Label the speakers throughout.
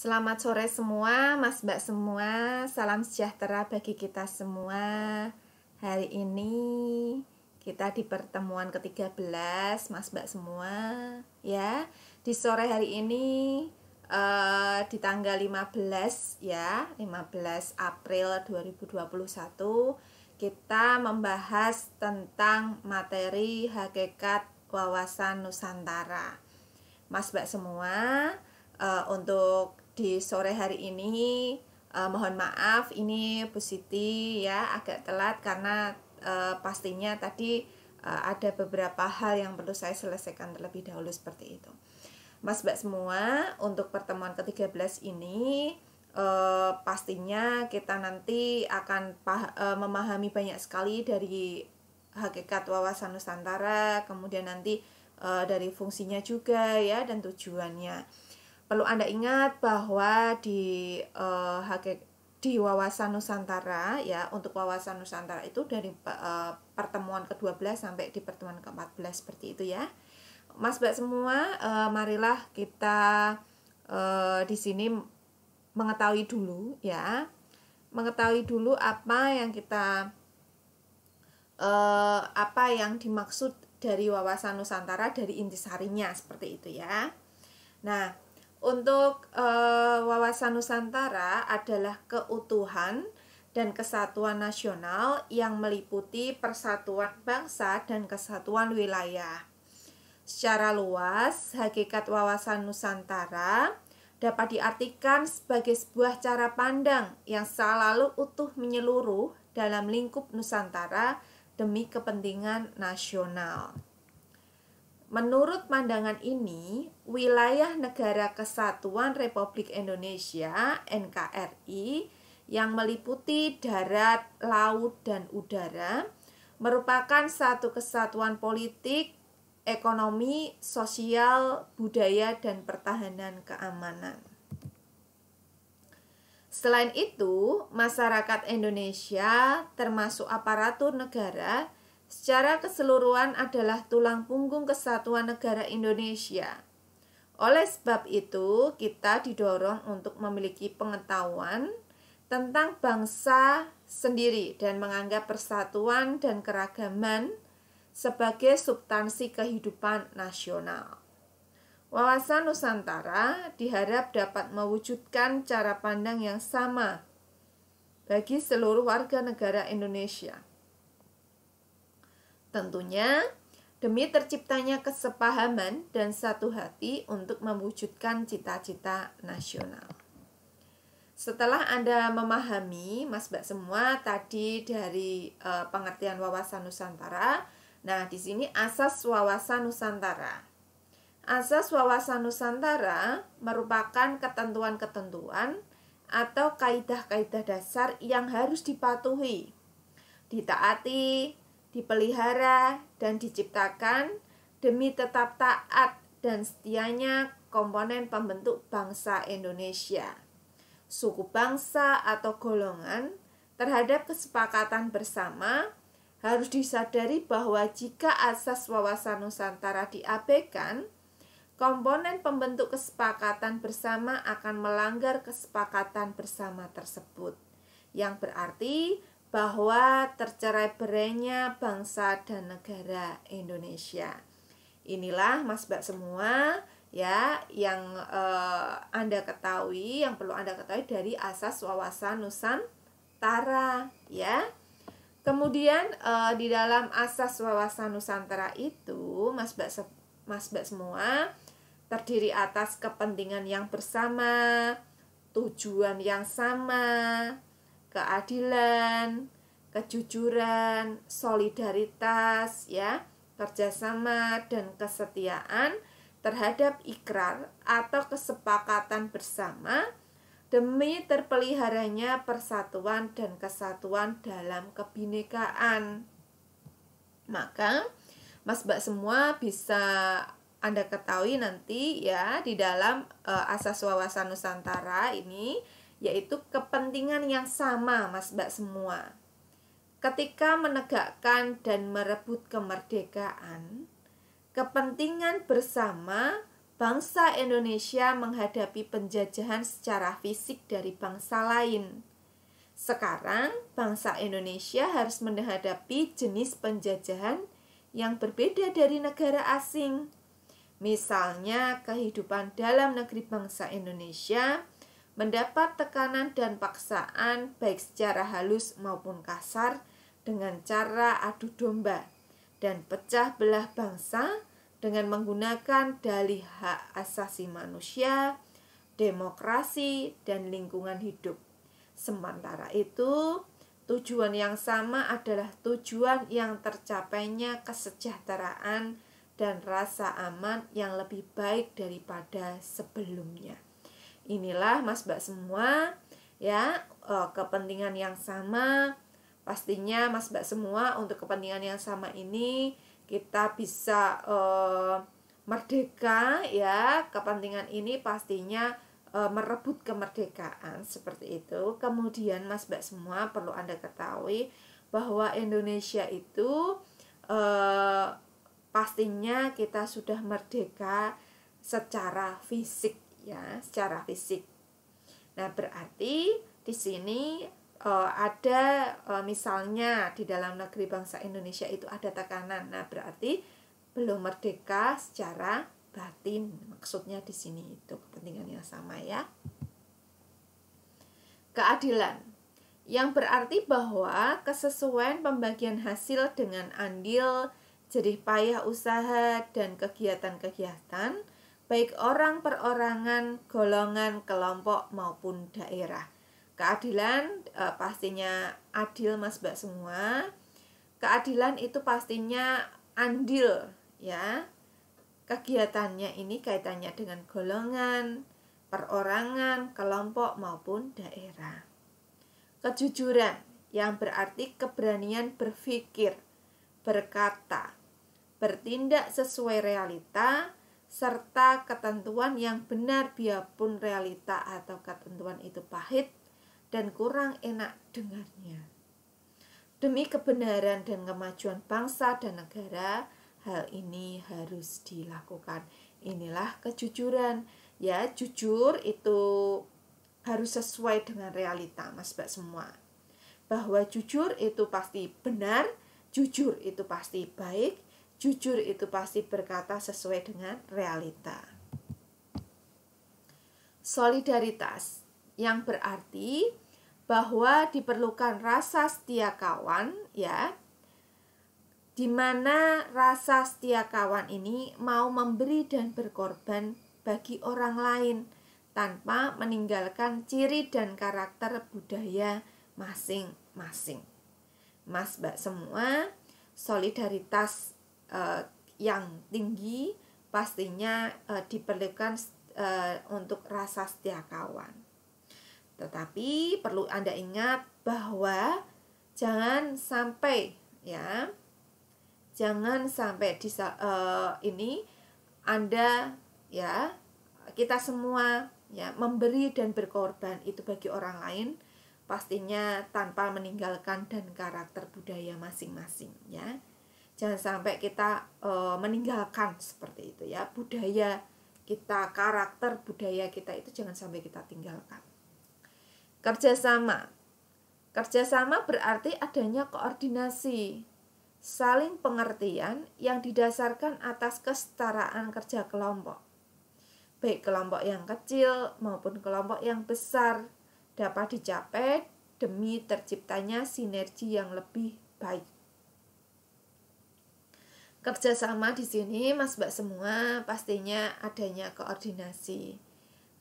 Speaker 1: Selamat sore semua, Mas Mbak semua. Salam sejahtera bagi kita semua. Hari ini kita di pertemuan ke-13, Mas Mbak semua, ya. Di sore hari ini di tanggal 15 ya, 15 April 2021 kita membahas tentang materi hakikat wawasan Nusantara. Mas Mbak semua, untuk di sore hari ini mohon maaf ini Bu Siti ya agak telat karena pastinya tadi ada beberapa hal yang perlu saya selesaikan terlebih dahulu seperti itu. Mas Mbak semua, untuk pertemuan ke-13 ini pastinya kita nanti akan memahami banyak sekali dari hakikat wawasan Nusantara, kemudian nanti dari fungsinya juga ya dan tujuannya. Perlu Anda ingat bahwa di wawasan Nusantara ya, untuk wawasan Nusantara itu dari pertemuan ke-12 sampai di pertemuan ke-14 seperti itu ya. Mas Mbak semua, marilah kita di sini mengetahui dulu ya. Mengetahui dulu apa yang dimaksud dari wawasan Nusantara, dari intisarinya seperti itu ya. Nah, untuk wawasan Nusantara adalah keutuhan dan kesatuan nasional yang meliputi persatuan bangsa dan kesatuan wilayah. Secara luas, hakikat wawasan Nusantara dapat diartikan sebagai sebuah cara pandang yang selalu utuh menyeluruh dalam lingkup Nusantara demi kepentingan nasional. Menurut pandangan ini, wilayah Negara Kesatuan Republik Indonesia (NKRI) yang meliputi darat, laut, dan udara merupakan satu kesatuan politik, ekonomi, sosial, budaya, dan pertahanan keamanan. Selain itu, masyarakat Indonesia termasuk aparatur negara secara keseluruhan adalah tulang punggung kesatuan negara Indonesia. Oleh sebab itu, kita didorong untuk memiliki pengetahuan tentang bangsa sendiri dan menganggap persatuan dan keragaman sebagai substansi kehidupan nasional. Wawasan Nusantara diharap dapat mewujudkan cara pandang yang sama bagi seluruh warga negara Indonesia. Tentunya demi terciptanya kesepahaman dan satu hati untuk mewujudkan cita-cita nasional. Setelah Anda memahami, Mas Mbak semua, tadi dari pengertian wawasan Nusantara, nah di sini asas wawasan Nusantara. Asas wawasan Nusantara merupakan ketentuan-ketentuan atau kaidah-kaidah dasar yang harus dipatuhi, ditaati, dipelihara, dan diciptakan demi tetap taat dan setianya komponen pembentuk bangsa Indonesia, suku bangsa atau golongan terhadap kesepakatan bersama. Harus disadari bahwa jika asas wawasan Nusantara diabaikan, komponen pembentuk kesepakatan bersama akan melanggar kesepakatan bersama tersebut, yang berarti bahwa tercerai-berainya bangsa dan negara Indonesia. Inilah Mas Mbak semua ya yang Anda ketahui, yang perlu Anda ketahui dari asas wawasan Nusantara ya. Kemudian di dalam asas wawasan Nusantara itu Mas Mbak semua terdiri atas kepentingan yang bersama, tujuan yang sama, keadilan, kejujuran, solidaritas, ya, kerjasama, dan kesetiaan terhadap ikrar atau kesepakatan bersama demi terpeliharanya persatuan dan kesatuan dalam kebinekaan. Maka, Mas Mbak semua bisa Anda ketahui nanti ya di dalam asas wawasan Nusantara ini, yaitu kepentingan yang sama Mas Mbak semua. Ketika menegakkan dan merebut kemerdekaan, kepentingan bersama bangsa Indonesia menghadapi penjajahan secara fisik dari bangsa lain. Sekarang, bangsa Indonesia harus menghadapi jenis penjajahan yang berbeda dari negara asing. Misalnya, kehidupan dalam negeri bangsa Indonesia mendapat tekanan dan paksaan baik secara halus maupun kasar dengan cara adu domba dan pecah belah bangsa dengan menggunakan dalih hak asasi manusia, demokrasi, dan lingkungan hidup. Sementara itu, tujuan yang sama adalah tujuan yang tercapainya kesejahteraan dan rasa aman yang lebih baik daripada sebelumnya. Inilah Mas Mbak semua ya, kepentingan yang sama. Pastinya Mas Mbak semua untuk kepentingan yang sama ini kita bisa merdeka ya. Kepentingan ini pastinya merebut kemerdekaan seperti itu. Kemudian Mas Mbak semua perlu Anda ketahui bahwa Indonesia itu pastinya kita sudah merdeka secara fisik ya, secara fisik. Nah, berarti di sini ada misalnya di dalam negeri bangsa Indonesia itu ada tekanan. Nah, berarti belum merdeka secara batin. Maksudnya di sini itu kepentingan yang sama ya. Keadilan yang berarti bahwa kesesuaian pembagian hasil dengan andil, jerih payah usaha dan kegiatan-kegiatan baik orang perorangan, golongan, kelompok maupun daerah. Keadilan pastinya adil Mas Mbak semua. Keadilan itu pastinya andil ya. Kegiatannya ini kaitannya dengan golongan, perorangan, kelompok maupun daerah. Kejujuran yang berarti keberanian berpikir, berkata, bertindak sesuai realita, serta ketentuan yang benar biarpun realita atau ketentuan itu pahit dan kurang enak dengarnya. Demi kebenaran dan kemajuan bangsa dan negara, hal ini harus dilakukan. Inilah kejujuran. Ya, jujur itu harus sesuai dengan realita, Mas Mbak semua. Bahwa jujur itu pasti benar, jujur itu pasti baik, jujur itu pasti berkata sesuai dengan realita. Solidaritas yang berarti bahwa diperlukan rasa setia kawan ya, di mana rasa setia kawan ini mau memberi dan berkorban bagi orang lain tanpa meninggalkan ciri dan karakter budaya masing-masing. Mas Mbak semua, solidaritas yang tinggi pastinya diperlukan untuk rasa setia kawan. Tetapi perlu Anda ingat bahwa jangan sampai ya, jangan sampai ini Anda ya, kita semua ya memberi dan berkorban itu bagi orang lain pastinya tanpa meninggalkan dan karakter budaya masing-masing ya. Jangan sampai kita meninggalkan seperti itu ya, budaya kita, karakter budaya kita itu jangan sampai kita tinggalkan. Kerjasama. Kerjasama berarti adanya koordinasi, saling pengertian yang didasarkan atas kesetaraan kerja kelompok. Baik kelompok yang kecil maupun kelompok yang besar dapat dicapai demi terciptanya sinergi yang lebih baik. Kerjasama di sini Mas Mbak semua pastinya adanya koordinasi,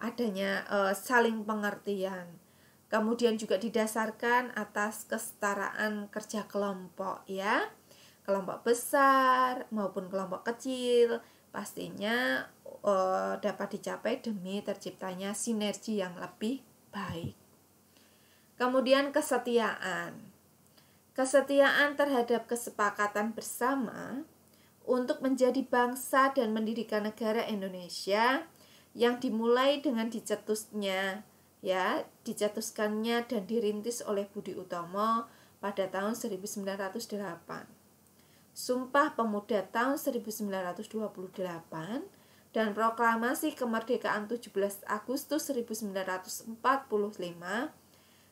Speaker 1: adanya saling pengertian, kemudian juga didasarkan atas kesetaraan kerja kelompok ya, kelompok besar maupun kelompok kecil pastinya dapat dicapai demi terciptanya sinergi yang lebih baik. Kemudian kesetiaan terhadap kesepakatan bersama untuk menjadi bangsa dan mendirikan negara Indonesia yang dimulai dengan dicetuskannya dan dirintis oleh Budi Utomo pada tahun 1908. Sumpah Pemuda tahun 1928 dan Proklamasi Kemerdekaan 17 Agustus 1945,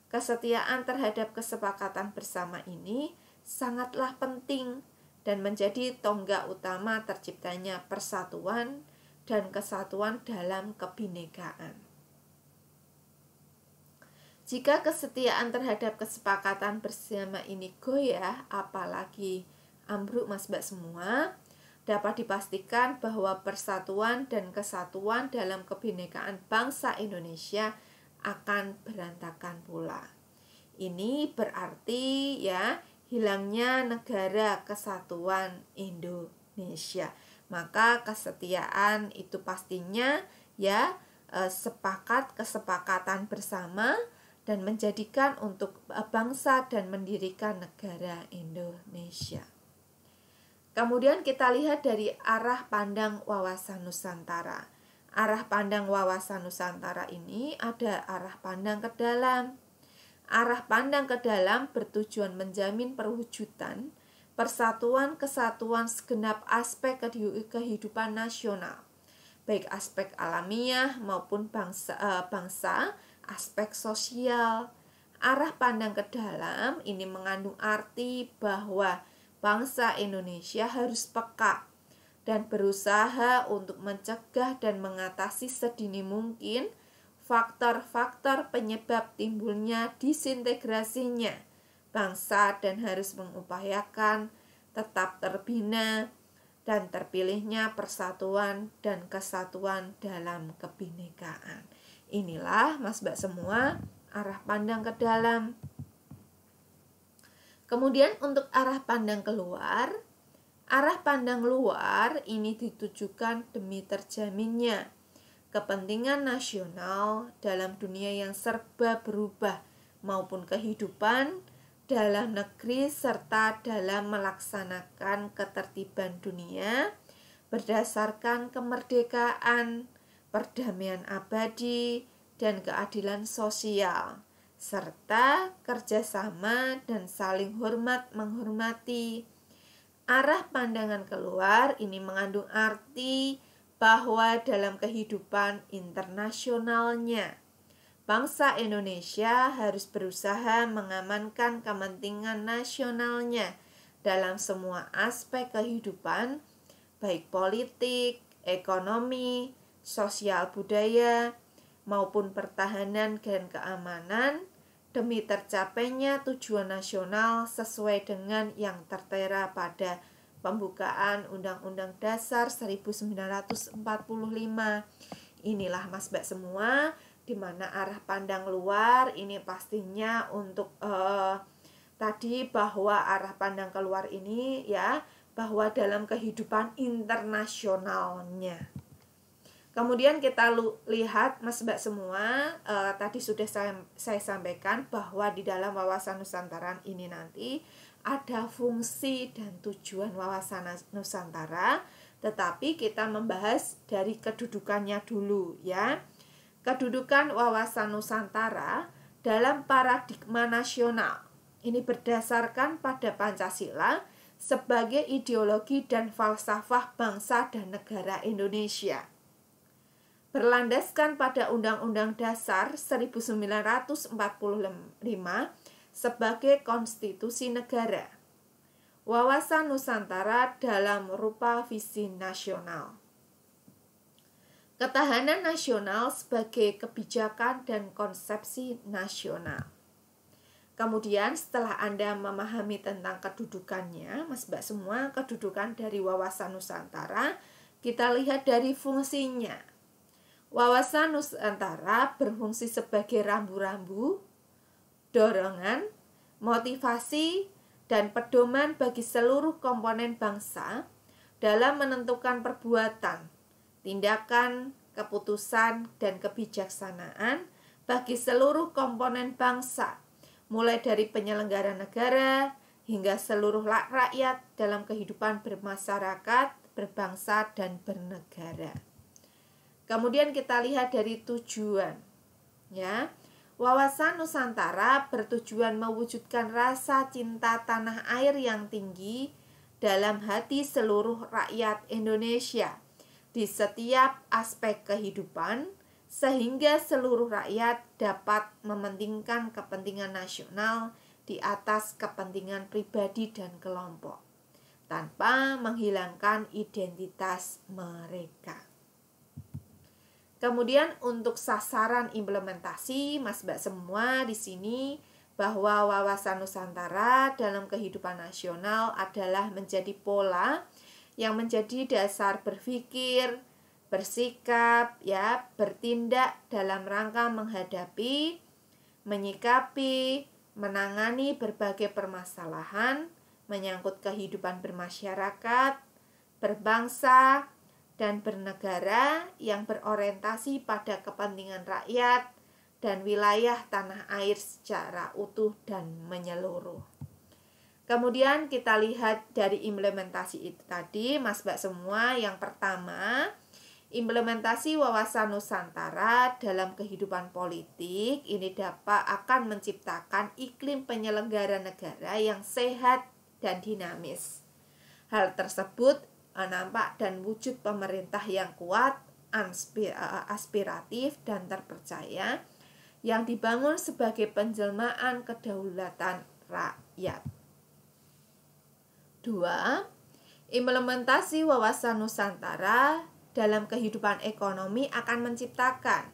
Speaker 1: kesetiaan terhadap kesepakatan bersama ini sangatlah penting dan menjadi tonggak utama terciptanya persatuan dan kesatuan dalam kebinekaan. Jika kesetiaan terhadap kesepakatan bersama ini goyah, apalagi ambruk Mas Mbak semua, dapat dipastikan bahwa persatuan dan kesatuan dalam kebinekaan bangsa Indonesia akan berantakan pula. Ini berarti ya hilangnya negara kesatuan Indonesia. Maka kesetiaan itu pastinya ya sepakat, kesepakatan bersama dan menjadikan untuk bangsa dan mendirikan negara Indonesia. Kemudian kita lihat dari arah pandang wawasan Nusantara. Arah pandang wawasan Nusantara ini ada arah pandang ke dalam. Arah pandang ke dalam bertujuan menjamin perwujudan persatuan kesatuan segenap aspek kehidupan nasional, baik aspek alamiah maupun bangsa, aspek sosial. Arah pandang ke dalam ini mengandung arti bahwa bangsa Indonesia harus peka dan berusaha untuk mencegah dan mengatasi sedini mungkin faktor-faktor penyebab timbulnya disintegrasinya bangsa dan harus mengupayakan tetap terbina dan terpilihnya persatuan dan kesatuan dalam kebinekaan. Inilah Mas Mbak semua arah pandang ke dalam. Kemudian untuk arah pandang keluar, arah pandang luar ini ditujukan demi terjaminnya kepentingan nasional dalam dunia yang serba berubah maupun kehidupan dalam negeri serta dalam melaksanakan ketertiban dunia berdasarkan kemerdekaan, perdamaian abadi, dan keadilan sosial, serta kerjasama dan saling hormat menghormati. Arah pandangan keluar ini mengandung arti bahwa dalam kehidupan internasionalnya, bangsa Indonesia harus berusaha mengamankan kepentingan nasionalnya dalam semua aspek kehidupan, baik politik, ekonomi, sosial budaya, maupun pertahanan dan keamanan, demi tercapainya tujuan nasional sesuai dengan yang tertera pada pembukaan Undang-Undang Dasar 1945. Inilah Mas Mbak semua, di mana arah pandang luar ini pastinya untuk tadi bahwa arah pandang keluar ini ya bahwa dalam kehidupan internasionalnya. Kemudian kita lihat Mas Mbak semua, tadi sudah saya sampaikan bahwa di dalam wawasan Nusantara ini nanti ada fungsi dan tujuan wawasan Nusantara, tetapi kita membahas dari kedudukannya dulu ya. Kedudukan wawasan Nusantara dalam paradigma nasional ini berdasarkan pada Pancasila sebagai ideologi dan falsafah bangsa dan negara Indonesia. Berlandaskan pada Undang-Undang Dasar 1945 sebagai konstitusi negara. Wawasan Nusantara dalam rupa visi nasional. Ketahanan nasional sebagai kebijakan dan konsepsi nasional. Kemudian setelah Anda memahami tentang kedudukannya, Mas Mbak semua, kedudukan dari wawasan Nusantara, kita lihat dari fungsinya. Wawasan Nusantara berfungsi sebagai rambu-rambu, dorongan, motivasi, dan pedoman bagi seluruh komponen bangsa dalam menentukan perbuatan, tindakan, keputusan, dan kebijaksanaan bagi seluruh komponen bangsa, mulai dari penyelenggara negara hingga seluruh rakyat dalam kehidupan bermasyarakat, berbangsa, dan bernegara. Kemudian kita lihat dari tujuan, ya. Wawasan Nusantara bertujuan mewujudkan rasa cinta tanah air yang tinggi dalam hati seluruh rakyat Indonesia, di setiap aspek kehidupan, sehingga seluruh rakyat dapat mementingkan kepentingan nasional di atas kepentingan pribadi dan kelompok, tanpa menghilangkan identitas mereka. Kemudian untuk sasaran implementasi, Mas Mbak semua di sini bahwa wawasan Nusantara dalam kehidupan nasional adalah menjadi pola yang menjadi dasar berpikir, bersikap, bertindak dalam rangka menghadapi, menyikapi, menangani berbagai permasalahan menyangkut kehidupan bermasyarakat, berbangsa, dan bernegara yang berorientasi pada kepentingan rakyat dan wilayah tanah air secara utuh dan menyeluruh. Kemudian kita lihat dari implementasi itu tadi, Mas Mbak semua. Yang pertama, implementasi wawasan Nusantara dalam kehidupan politik ini akan menciptakan iklim penyelenggara negara yang sehat dan dinamis. Hal tersebut nampak dan wujud pemerintah yang kuat, aspiratif, dan terpercaya yang dibangun sebagai penjelmaan kedaulatan rakyat. 2. Implementasi wawasan Nusantara dalam kehidupan ekonomi akan menciptakan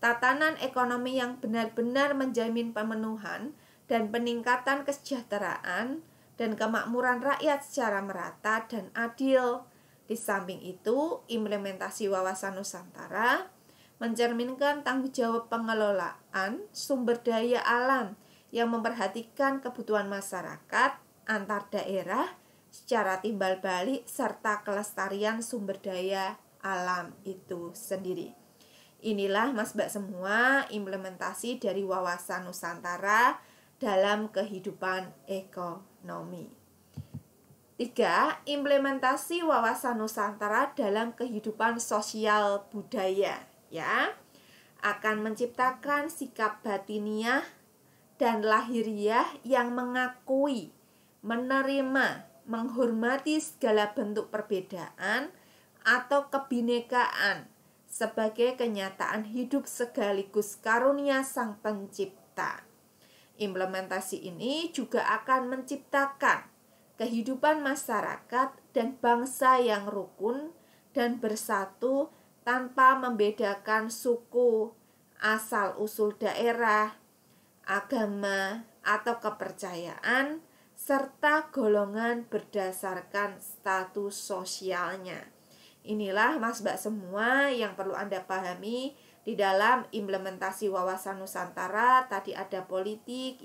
Speaker 1: tatanan ekonomi yang benar-benar menjamin pemenuhan dan peningkatan kesejahteraan dan kemakmuran rakyat secara merata dan adil. Di samping itu, implementasi wawasan Nusantara mencerminkan tanggung jawab pengelolaan sumber daya alam yang memperhatikan kebutuhan masyarakat antar daerah secara timbal balik serta kelestarian sumber daya alam itu sendiri. Inilah Mas Mbak semua implementasi dari wawasan Nusantara dalam kehidupan ekonomi. 3. Implementasi wawasan Nusantara dalam kehidupan sosial budaya akan menciptakan sikap batiniah dan lahiriah yang mengakui, menerima, menghormati segala bentuk perbedaan atau kebinekaan sebagai kenyataan hidup sekaligus karunia Sang Pencipta. Implementasi ini juga akan menciptakan kehidupan masyarakat dan bangsa yang rukun dan bersatu tanpa membedakan suku, asal-usul daerah, agama, atau kepercayaan, serta golongan berdasarkan status sosialnya. Inilah Mas Mbak semua yang perlu Anda pahami di dalam implementasi wawasan Nusantara. Tadi ada politik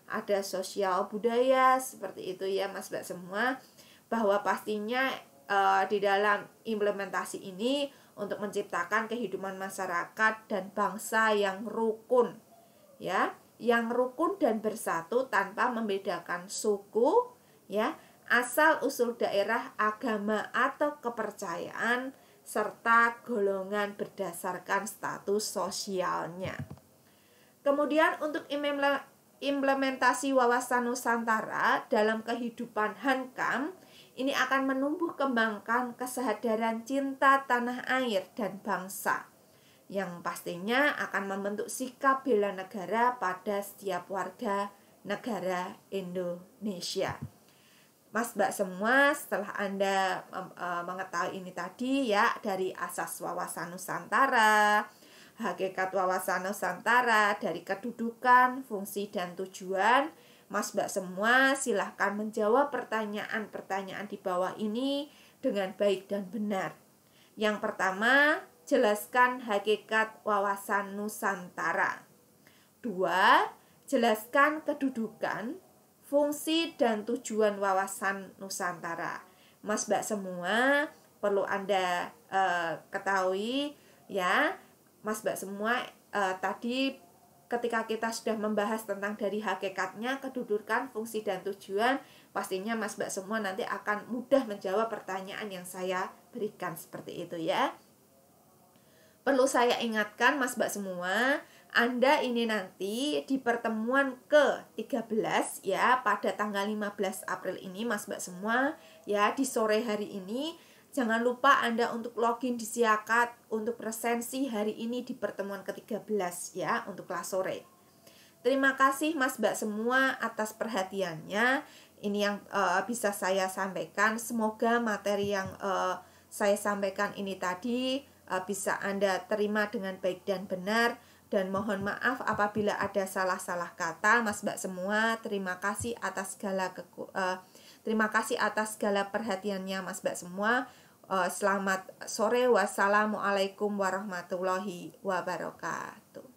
Speaker 1: ada sosial budaya, seperti itu Mas Mbak semua. Bahwa pastinya di dalam implementasi ini untuk menciptakan kehidupan masyarakat dan bangsa yang rukun yang rukun dan bersatu tanpa membedakan suku, asal usul daerah, agama atau kepercayaan serta golongan berdasarkan status sosialnya. Kemudian untuk implementasi wawasan Nusantara dalam kehidupan hankam ini akan menumbuh kembangkan kesadaran cinta tanah air dan bangsa yang pastinya akan membentuk sikap bela negara pada setiap warga negara Indonesia. Mas Mbak semua, setelah Anda mengetahui ini tadi dari asas wawasan Nusantara, hakikat wawasan Nusantara, dari kedudukan, fungsi, dan tujuan, Mas Mbak semua silahkan menjawab pertanyaan-pertanyaan di bawah ini dengan baik dan benar. Yang pertama, jelaskan hakikat wawasan Nusantara. 2. Jelaskan kedudukan, fungsi, dan tujuan wawasan Nusantara. Mas Mbak semua perlu Anda ketahui Mas Mbak semua tadi ketika kita sudah membahas tentang dari hakikatnya, kedudukan, fungsi, dan tujuan, pastinya Mas Mbak semua nanti akan mudah menjawab pertanyaan yang saya berikan seperti itu Perlu saya ingatkan Mas Mbak semua, Anda ini nanti di pertemuan ke-13 pada tanggal 15 April ini Mas Mbak semua di sore hari ini, Jangan lupa Anda untuk login di Siakat untuk presensi hari ini di pertemuan ke-13 ya, untuk kelas sore. Terima kasih Mas Mbak semua atas perhatiannya. Ini yang bisa saya sampaikan. Semoga materi yang saya sampaikan ini tadi bisa Anda terima dengan baik dan benar. Dan mohon maaf apabila ada salah-salah kata, Mas Mbak semua. Terima kasih atas segala perhatiannya Mas Mbak semua. Selamat sore. Wassalamualaikum warahmatullahi wabarakatuh.